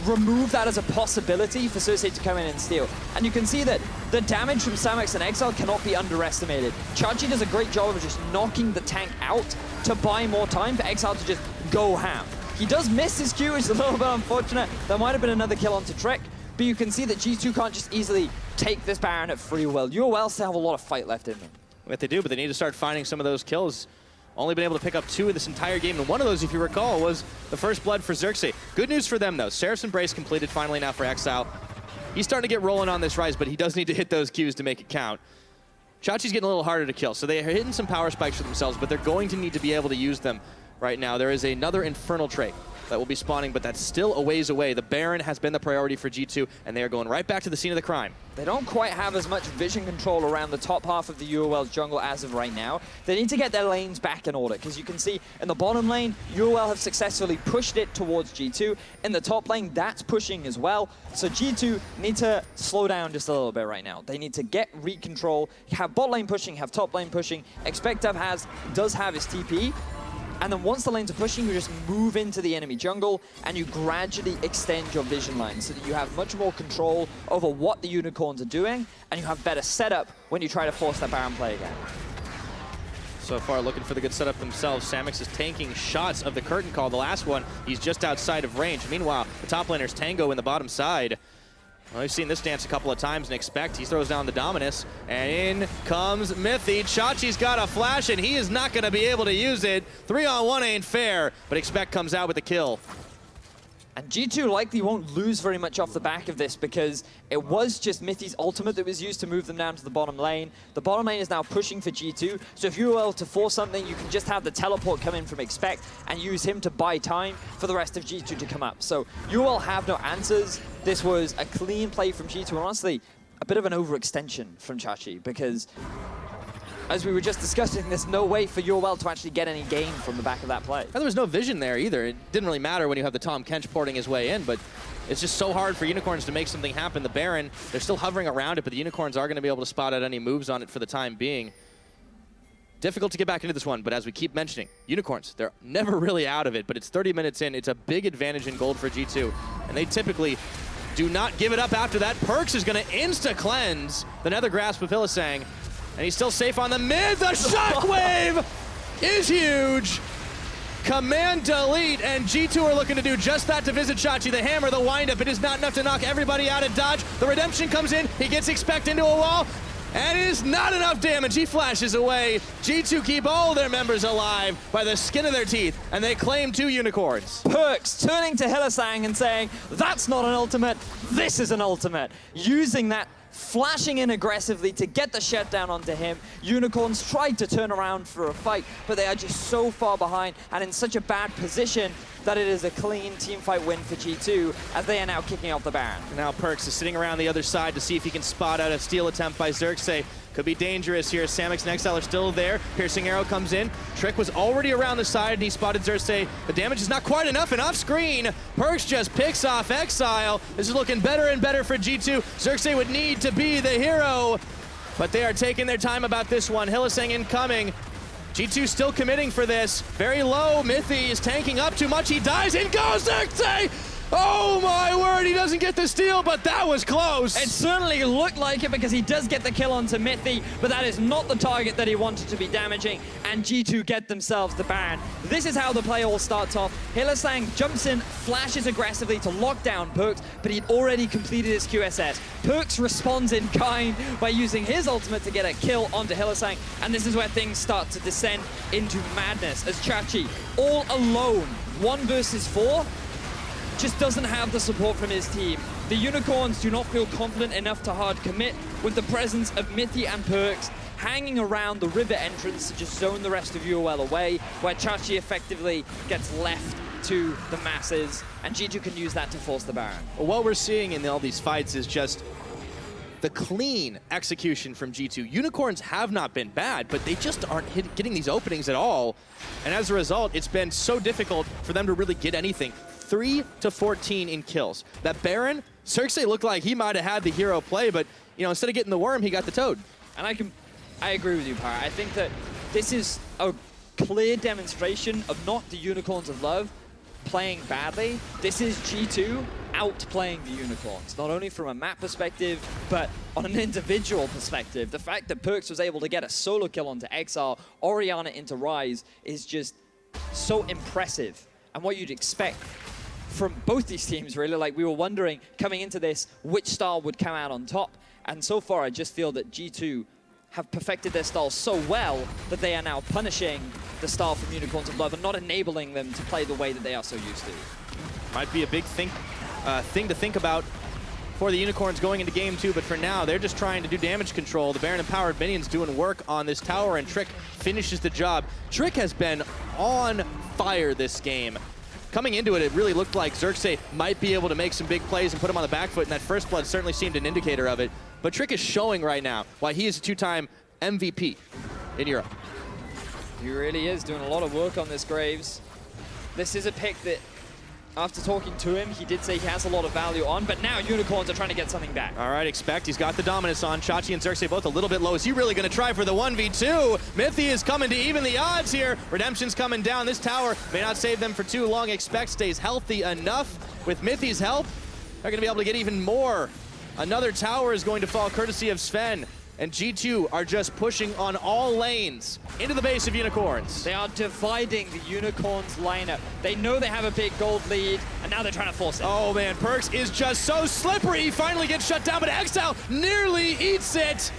remove that as a possibility for Cersei to come in and steal. And you can see that the damage from Samex and Exile cannot be underestimated. Chachi does a great job of just knocking the tank out to buy more time for Exile to just go ham. He does miss his Q, which is a little bit unfortunate. There might have been another kill onto Trick, but you can see that G2 can't just easily take this Baron at free will. UOL still have a lot of fight left in them. What they do, but they need to start finding some of those kills. Only been able to pick up 2 in this entire game, and one of those, if you recall, was the first blood for Xerxes. Good news for them, though. Seraph's Embrace completed finally now for Exile. He's starting to get rolling on this rise, but he does need to hit those Qs to make it count. Chachi's getting a little harder to kill, so they are hitting some power spikes for themselves, but they're going to need to be able to use them right now. There is another Infernal trait that will be spawning, but that's still a ways away. The Baron has been the priority for G2, and they are going right back to the scene of the crime. They don't quite have as much vision control around the top half of the UOL jungle as of right now. They need to get their lanes back in order, because you can see in the bottom lane, UOL have successfully pushed it towards G2. In the top lane, that's pushing as well. So G2 need to slow down just a little bit right now. They need to get read control, have bot lane pushing, have top lane pushing. Expect does have his TP. And then once the lanes are pushing, you just move into the enemy jungle and you gradually extend your vision line so that you have much more control over what the unicorns are doing, and you have better setup when you try to force that Baron play again. So far looking for the good setup themselves. Samex is tanking shots of the curtain call. The last one, he's just outside of range. Meanwhile, the top laner's Tango in the bottom side. Well, we've seen this dance a couple of times and Expect. He throws down the Dominus, and in comes Mithy. Chachi's got a flash, and he is not going to be able to use it. 3-on-1 ain't fair, but Expect comes out with the kill. And G2 likely won't lose very much off the back of this, because it was just Mithy's ultimate that was used to move them down to the bottom lane. The bottom lane is now pushing for G2, so if you're able to force something, you can just have the teleport come in from Expect and use him to buy time for the rest of G2 to come up. So UOL have no answers. This was a clean play from G2, and honestly, a bit of an overextension from Chachi, because as we were just discussing, there's no way for UOL to actually get any gain from the back of that play. And there was no vision there either. It didn't really matter when you have the Tom Kench porting his way in, but it's just so hard for Unicorns to make something happen. The Baron, they're still hovering around it, but the Unicorns are going to be able to spot out any moves on it for the time being. Difficult to get back into this one, but as we keep mentioning, Unicorns, they're never really out of it, but it's 30 minutes in. It's a big advantage in gold for G2, and they typically do not give it up after that. Perks is going to insta-cleanse the Nether Grasp of Hylissang, and he's still safe on the mid. The shockwave is huge. Command delete, and G2 are looking to do just that to visit Chachi. The hammer, the windup, it is not enough to knock everybody out of dodge. The redemption comes in, he gets Expect into a wall, and it is not enough damage. He flashes away. G2 keep all their members alive by the skin of their teeth, and they claim 2 unicorns. Perks turning to Hylissang and saying, that's not an ultimate, this is an ultimate. Using that, flashing in aggressively to get the shutdown onto him. Unicorns tried to turn around for a fight, but they are just so far behind and in such a bad position that it is a clean teamfight win for G2 as they are now kicking out the Baron. Now Perks is sitting around the other side to see if he can spot out a steal attempt by Xerxes. Could be dangerous here. Samex and Exile are still there. Piercing Arrow comes in. Trick was already around the side and he spotted Xerxes. The damage is not quite enough, and off screen, Perks just picks off Exile. This is looking better and better for G2. Xerxes would need to be the hero, but they are taking their time about this one. Hylissang incoming. G2 still committing for this. Very low. Mithy is tanking up too much. He dies. In goes Xerxes! Oh my word, he doesn't get the steal, but that was close. It certainly looked like it because he does get the kill onto Mithy, but that is not the target that he wanted to be damaging, and G2 get themselves the Baron. This is how the play all starts off. Hylissang jumps in, flashes aggressively to lock down Perks, but he'd already completed his QSS. Perks responds in kind by using his ultimate to get a kill onto Hylissang, and this is where things start to descend into madness as Chachi, all alone, 1 versus 4, just doesn't have the support from his team. The Unicorns do not feel confident enough to hard commit with the presence of Mithy and Perks hanging around the river entrance to just zone the rest of UOL away, where Chachi effectively gets left to the masses, and G2 can use that to force the Baron. Well, what we're seeing in all these fights is just the clean execution from G2. Unicorns have not been bad, but they just aren't getting these openings at all. And as a result, it's been so difficult for them to really get anything. 3 to 14 in kills. That Baron, Xerxes looked like he might have had the hero play, but you know, instead of getting the worm, he got the toad. And I agree with you, Para. I think that this is a clear demonstration of not the Unicorns of Love playing badly. This is G2 outplaying the Unicorns, not only from a map perspective, but on an individual perspective. The fact that Perks was able to get a solo kill onto Exile, Orianna into Ryze is just so impressive. And what you'd expect from both these teams, really. Like, we were wondering, coming into this, which star would come out on top. And so far, I just feel that G2 have perfected their style so well that they are now punishing the style from Unicorns of Love and not enabling them to play the way that they are so used to. Might be a big thing to think about for the Unicorns going into game 2, but for now, they're just trying to do damage control. The Baron-empowered minions doing work on this tower, and Trick finishes the job. Trick has been on fire this game. Coming into it, it really looked like Xerxes might be able to make some big plays and put him on the back foot, and that first blood certainly seemed an indicator of it. But Trick is showing right now why he is a 2-time MVP in Europe. He really is doing a lot of work on this Graves. This is a pick that, after talking to him, he did say he has a lot of value on, but now Unicorns are trying to get something back. All right, expect. He's got the dominance on. Chachi and Xerxes both a little bit low. Is he really going to try for the 1v2? Mithy is coming to even the odds here. Redemption's coming down. This tower may not save them for too long. Expect stays healthy enough. With Mithy's help, they're going to be able to get even more. Another tower is going to fall courtesy of Sven. And G2 are just pushing on all lanes into the base of Unicorns. They are dividing the Unicorns lineup. They know they have a big gold lead, and now they're trying to force it. Oh man, Perks is just so slippery. He finally gets shut down, but Exile nearly eats it.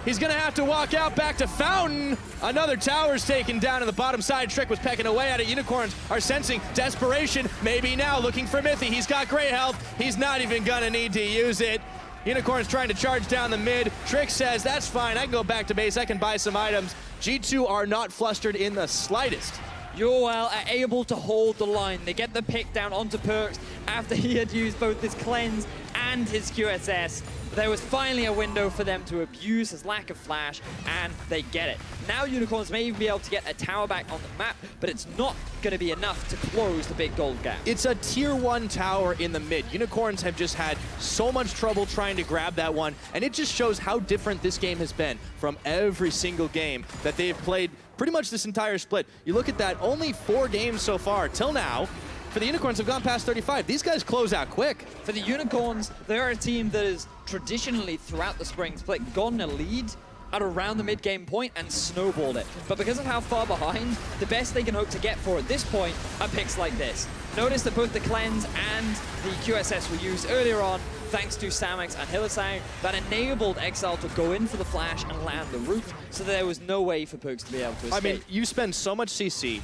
He's gonna have to walk out back to Fountain. Another tower's taken down on the bottom side. Trick was pecking away at it. Unicorns are sensing desperation. Maybe now looking for Mithy. He's got great health. He's not even gonna need to use it. Unicorn's trying to charge down the mid. Trick says, that's fine, I can go back to base, I can buy some items. G2 are not flustered in the slightest. UOL are able to hold the line. They get the pick down onto Perks after he had used both his cleanse and his QSS. There was finally a window for them to abuse his lack of flash, and they get it. Now Unicorns may even be able to get a tower back on the map, but it's not going to be enough to close the big gold gap. It's a tier 1 tower in the mid. Unicorns have just had so much trouble trying to grab that one, and it just shows how different this game has been from every single game that they've played pretty much this entire split. You look at that, only 4 games so far till now. For the Unicorns have gone past 35. These guys close out quick. For the Unicorns, they're a team that has traditionally, throughout the spring split, gotten a lead at around the mid-game point and snowballed it. But because of how far behind, the best they can hope to get for at this point are picks like this. Notice that both the cleanse and the QSS were used earlier on, thanks to Samex and Hylissang, that enabled Exile to go in for the flash and land the root, so that there was no way for Perks to be able to escape. I mean, you spend so much CC,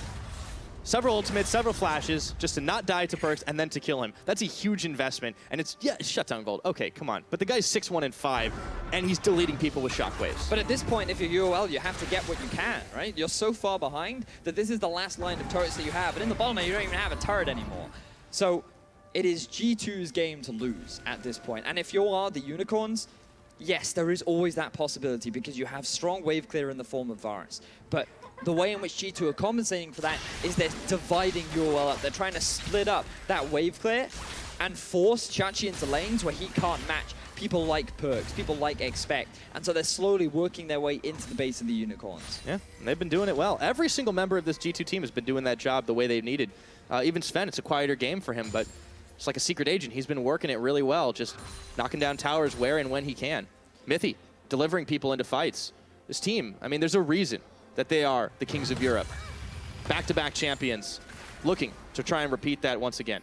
several ultimates, several flashes, just to not die to Perks and then to kill him. That's a huge investment. And it's, yeah, shutdown gold. Okay, come on. But the guy's 6-1 and 5, and he's deleting people with shockwaves. But at this point, if you're UOL, you have to get what you can, right? You're so far behind that this is the last line of turrets that you have. But in the bottom lane, you don't even have a turret anymore. So it is G2's game to lose at this point. And if you are the Unicorns, yes, there is always that possibility because you have strong wave clear in the form of Varus. But the way in which G2 are compensating for that is they're dividing UOL up. They're trying to split up that wave clear and force Chachi into lanes where he can't match people like Perks, people like Expect. And so they're slowly working their way into the base of the Unicorns. Yeah, and they've been doing it well. Every single member of this G2 team has been doing that job the way they've needed. Even Sven, it's a quieter game for him, but it's like a secret agent. He's been working it really well, just knocking down towers where and when he can. Mithy, delivering people into fights. This team, I mean, there's a reason that they are the kings of Europe. Back-to-back champions, looking to try and repeat that once again.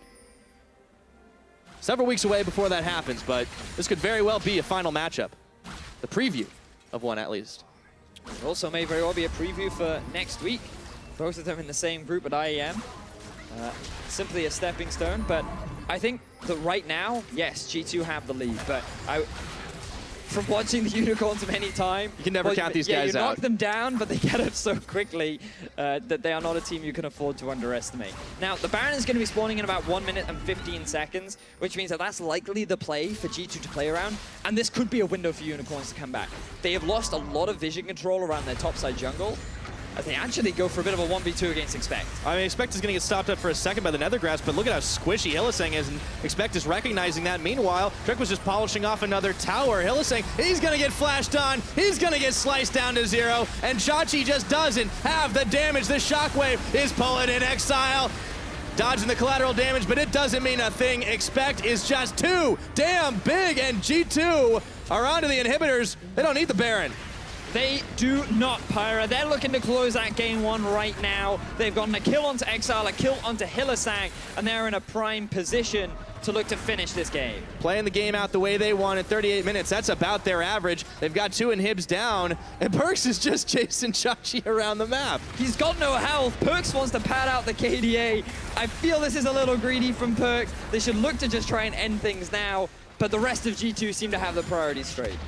Several weeks away before that happens, but this could very well be a final matchup. The preview of one, at least. It also may very well be a preview for next week. Both of them in the same group at IEM. simply a stepping stone. But I think that right now, yes, G2 have the lead. But from watching the Unicorns many times, you can never count these guys out. You knock out. them down, but they get up so quickly that they are not a team you can afford to underestimate. Now, the Baron is going to be spawning in about 1 minute and 15 seconds, which means that that's likely the play for G2 to play around, and this could be a window for Unicorns to come back. They have lost a lot of vision control around their topside jungle, as they actually go for a bit of a 1v2 against Expect. I mean, Expect is going to get stopped up for a second by the Nethergrass, but look at how squishy Hylissang is, and Expect is recognizing that. Meanwhile, Drake was just polishing off another tower. Hylissang, he's going to get flashed on, he's going to get sliced down to 0, and Chachi just doesn't have the damage. The Shockwave is pulling in Exile, dodging the collateral damage, but it doesn't mean a thing. Expect is just too damn big, and G2 are onto the inhibitors. They don't need the Baron. They do not, Pyra. They're looking to close that game 1 right now. They've gotten a kill onto Exile, a kill onto Hylissang, and they're in a prime position to look to finish this game. Playing the game out the way they want in 38 minutes. That's about their average. They've got 2 inhibs down, and Perks is just chasing Chachi around the map. He's got no health. Perks wants to pad out the KDA. I feel this is a little greedy from Perks. They should look to just try and end things now, but the rest of G2 seem to have the priorities straight.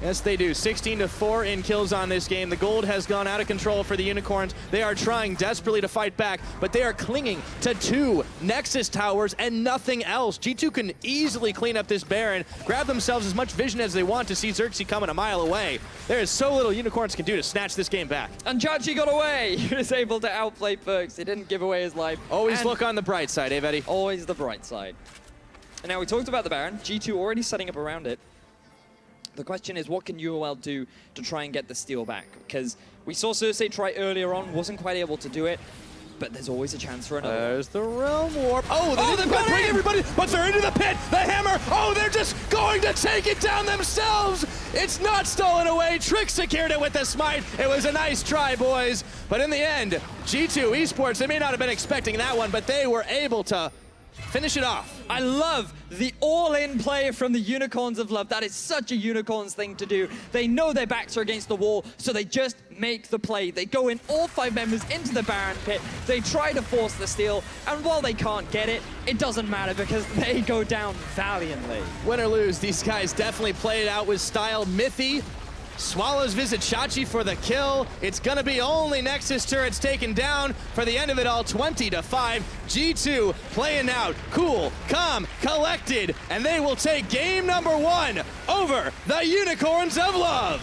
Yes, they do. 16-4 in kills on this game. The gold has gone out of control for the Unicorns. They are trying desperately to fight back, but they are clinging to 2 Nexus towers and nothing else. G2 can easily clean up this Baron, grab themselves as much vision as they want to see Xerxes coming a mile away. There is so little Unicorns can do to snatch this game back. And Chachi got away. He was able to outplay Perks. He didn't give away his life. Always look on the bright side, eh, Vetty? Always the bright side. And now we talked about the Baron. G2 already setting up around it. The question is, what can UOL do to try and get the steal back? Because we saw Cersei try earlier on, wasn't quite able to do it, but there's always a chance for another. There's the Realm Warp. Oh, they've got to bring everybody, but they're into the pit. The hammer. Oh, they're just going to take it down themselves. It's not stolen away. Trick secured it with the smite. It was a nice try, boys. But in the end, G2 eSports, they may not have been expecting that one, but they were able to finish it off. I love the all-in play from the Unicorns of Love. That is such a Unicorns thing to do. They know their backs are against the wall, so they just make the play. They go in, all 5 members into the Baron pit. They try to force the steal, and while they can't get it, it doesn't matter because they go down valiantly. Win or lose, these guys definitely played it out with style. Mithy swallows visit Chachi for the kill. It's gonna be only Nexus turrets taken down for the end of it all, 20-5. G2 playing out, cool, calm, collected, and they will take game number 1 over the Unicorns of Love.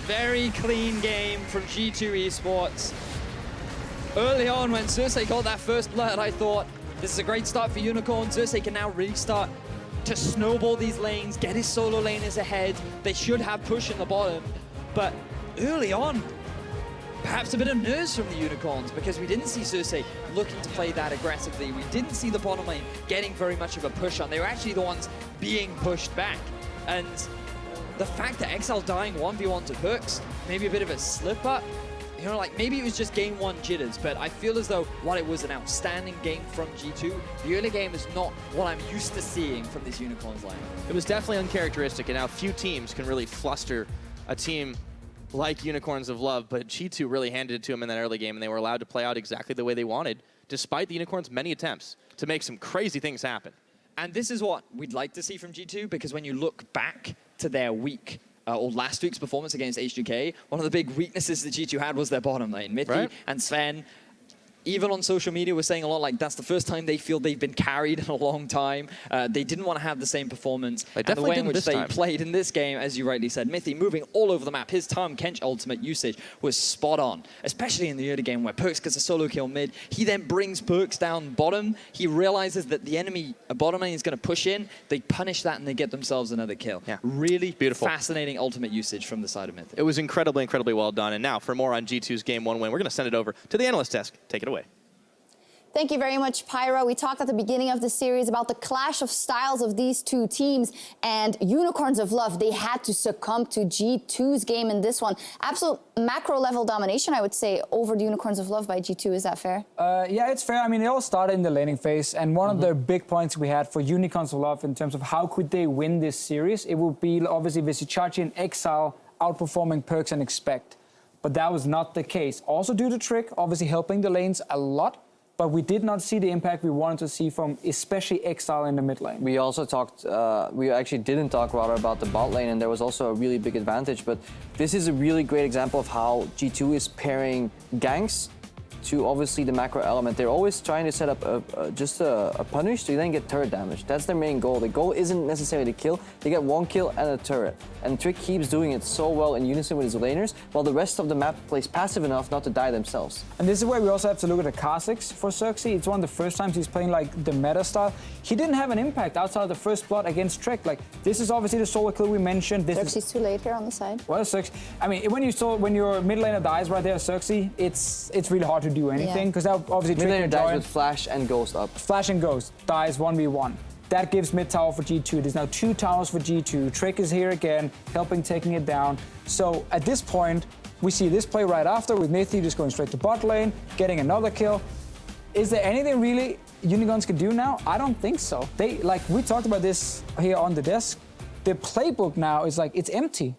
Very clean game from G2 eSports. Early on when Cersei got that first blood, I thought, this is a great start for Unicorn. Cersei can now really start to snowball these lanes, get his solo laners ahead. They should have push in the bottom, but early on, perhaps a bit of nerves from the Unicorns because we didn't see Cersei looking to play that aggressively. We didn't see the bottom lane getting very much of a push on. They were actually the ones being pushed back. And the fact that Exile dying 1v1 to Perks, maybe a bit of a slip up, you know, like maybe it was just game 1 jitters, but I feel as though while it was an outstanding game from G2, the early game is not what I'm used to seeing from this Unicorns lineup. It was definitely uncharacteristic, and how few teams can really fluster a team like Unicorns of Love, but G2 really handed it to them in that early game, and they were allowed to play out exactly the way they wanted, despite the Unicorns' many attempts to make some crazy things happen. And this is what we'd like to see from G2, because when you look back to their week, or last week's performance against HGK, one of the big weaknesses that G2 had was their bottom lane. Mithy and Sven, even on social media, were saying a lot like that's the first time they feel they've been carried in a long time. They didn't want to have the same performance. They and the way in which they time. played in this game, as you rightly said, Mithy moving all over the map. His Tom Kench ultimate usage was spot on, especially in the early game where Perks gets a solo kill mid. He then brings Perks down bottom. He realizes that the enemy bottom lane is going to push in. They punish that and they get themselves another kill. Yeah. Really beautiful, fascinating ultimate usage from the side of Mithy. It was incredibly, incredibly well done. And now for more on G2's game 1 win, we're going to send it over to the analyst desk. Take it away. Thank you very much, Pyra. We talked at the beginning of the series about the clash of styles of these 2 teams, and Unicorns of Love, they had to succumb to G2's game in this one. Absolute macro-level domination, I would say, over the Unicorns of Love by G2. Is that fair? Yeah, it's fair. I mean, it all started in the laning phase, and one of the big points we had for Unicorns of Love in terms of how could they win this series, it would be obviously Chachi and Exile outperforming Perks and Expect. but that was not the case. Also due to Trick, obviously helping the lanes a lot, but we did not see the impact we wanted to see from especially Exile in the mid lane. We also talked, we actually didn't talk about the bot lane, and there was also a really big advantage, but this is a really great example of how G2 is pairing ganks to obviously the macro element. They're always trying to set up just a punish so you then get turret damage. That's their main goal. The goal isn't necessarily to kill. They get one kill and a turret. And Trick keeps doing it so well in unison with his laners, while the rest of the map plays passive enough not to die themselves. And this is where we also have to look at the Kha'Zix for Xerxes. It's one of the first times he's playing like the meta style. He didn't have an impact outside of the first blood against Trick. Like, this is obviously the solo kill we mentioned. This Xerxes too late here on the side. Well, Xerxes, I mean, when your mid laner dies right there, Xerxes, it's really hard to do anything, because that obviously Mid laner dies with Flash and Ghost up. Flash and Ghost dies 1v1. That gives mid tower for G2. There's now 2 towers for G2. Trick is here again, helping taking it down. So at this point, we see this play right after with Mithy just going straight to bot lane, getting another kill. Is there anything really Unicorns can do now? I don't think so. We talked about this here on the desk. The playbook now is like, it's empty,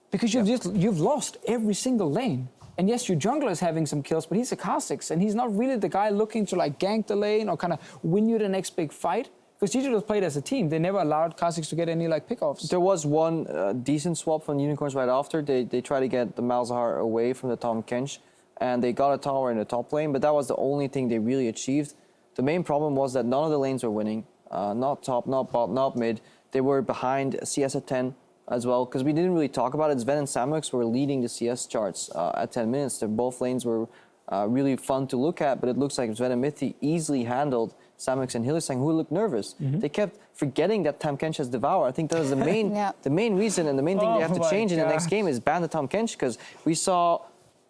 because you've lost every single lane. And yes, your jungler is having some kills, but he's a Kha'Zix, and he's not really the guy looking to like gank the lane or kind of win you the next big fight. Because G2 was played as a team. They never allowed Kha'Zix to get any like pickoffs. There was one decent swap from Unicorns right after. They tried to get the Malzahar away from the Tahm Kench, and they got a tower in the top lane, but that was the only thing they really achieved. The main problem was that none of the lanes were winning. Not top, not bot, not mid. They were behind CS at 10 as well, because we didn't really talk about it. Sven and Samux were leading the CS charts at 10 minutes. Both lanes were really fun to look at, but it looks like Sven and Mithy easily handled Samux and Hylissang, who looked nervous. They kept forgetting that Tahm Kench has Devour. I think that was the main, the main reason, and the main thing they have to change in the next game is ban the Tahm Kench, because we saw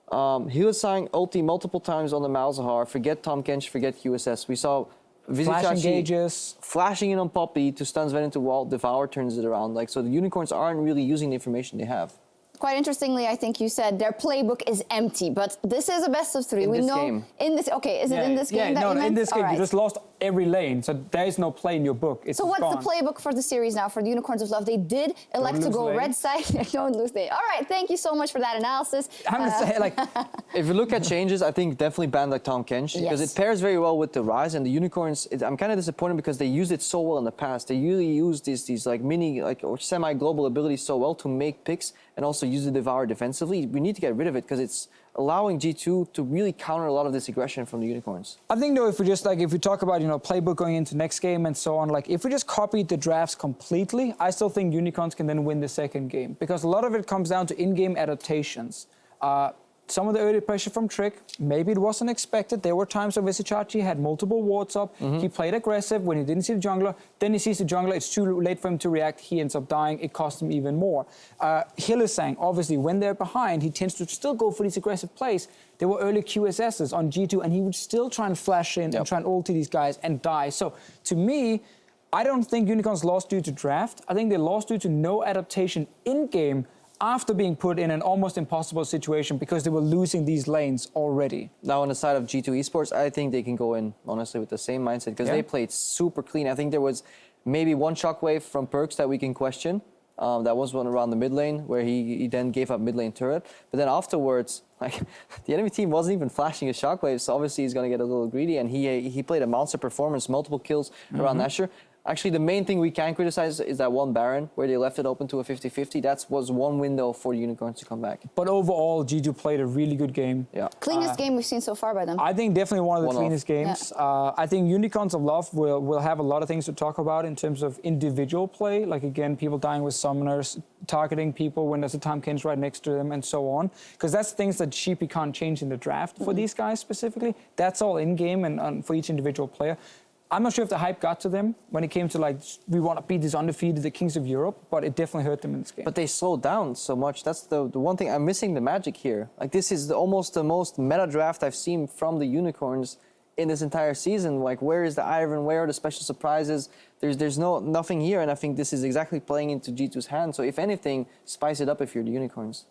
Hylissang ulti multiple times on the Malzahar, forget Tahm Kench, forget QSS. We saw Flash engages, flashing in on Poppy to stun Sven into wall. Devour turns it around. Like, so the Unicorns aren't really using the information they have. Quite interestingly, I think you said their playbook is empty, but this is a best of 3. In we this know game. in this. Okay, is it in this game? Yeah, no, in this game right. you just lost every lane, so there is no play in your book. It's so what's gone. the playbook for the series now for the Unicorns of Love? They did elect to go lane. red side. Don't lose lane. All right, thank you so much for that analysis. I'm gonna say, like, if you look at changes, I think definitely ban like Tahm Kench, because it pairs very well with the Rise, and the Unicorns. I'm kind of disappointed because they used it so well in the past. They really used these like mini or semi-global abilities so well to make picks and also use the Devour defensively. We need to get rid of it because it's allowing G2 to really counter a lot of this aggression from the Unicorns. I think though, if we talk about playbook going into next game and so on, like if we just copied the drafts completely, I still think Unicorns can then win the second game, because a lot of it comes down to in-game adaptations. Some of the early pressure from Trick, maybe it wasn't expected. There were times where Visichachi had multiple wards up. He played aggressive when he didn't see the jungler. Then he sees the jungler. It's too late for him to react. He ends up dying. It cost him even more. Hylissang, obviously, when they're behind, he tends to still go for these aggressive plays. There were early QSSs on G2, and he would still try and flash in and try and ulti these guys and die. So, to me, I don't think Unicorns lost due to draft. I think they lost due to no adaptation in-game after being put in an almost impossible situation because they were losing these lanes already. Now on the side of G2 Esports, I think they can go in, honestly, with the same mindset, because they played super clean. I think there was maybe one shockwave from Perks that we can question. That was one around the mid lane, where he then gave up mid lane turret. But then afterwards, like, the enemy team wasn't even flashing a shockwave, so obviously he's going to get a little greedy, and he played a monster performance, multiple kills around Nashor. Actually, the main thing we can criticize is that one Baron, where they left it open to a 50-50. That was one window for the Unicorns to come back. But overall, G2 played a really good game. Yeah. Cleanest game we've seen so far by them. I think definitely one of the cleanest games. I think Unicorns of Love will have a lot of things to talk about in terms of individual play. Like, again, people dying with summoners, targeting people when there's a Tahm Kench right next to them, and so on. Because that's things that Sheepy can't change in the draft for these guys specifically. That's all in-game and for each individual player. I'm not sure if the hype got to them when it came to, like, we want to beat these undefeated, the Kings of Europe, but it definitely hurt them in this game. But they slowed down so much. That's the one thing. I'm missing the magic here. Like, this is almost the most meta draft I've seen from the Unicorns in this entire season. Like, where is the Iron? Where are the special surprises? There's nothing here, and I think this is exactly playing into G2's hand. So if anything, spice it up if you're the Unicorns.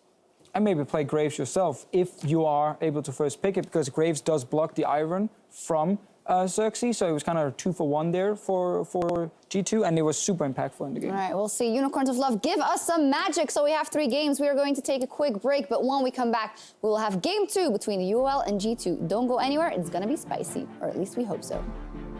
And maybe play Graves yourself if you are able to first pick it, because Graves does block the Iron from Xerxes, so it was kind of a 2-for-1 there for G2, and it was super impactful in the game. All right, we'll see. Unicorns of Love, give us some magic. So we have 3 games. We are going to take a quick break, but when we come back, we will have game 2 between UOL and G2. Don't go anywhere. It's going to be spicy, or at least we hope so.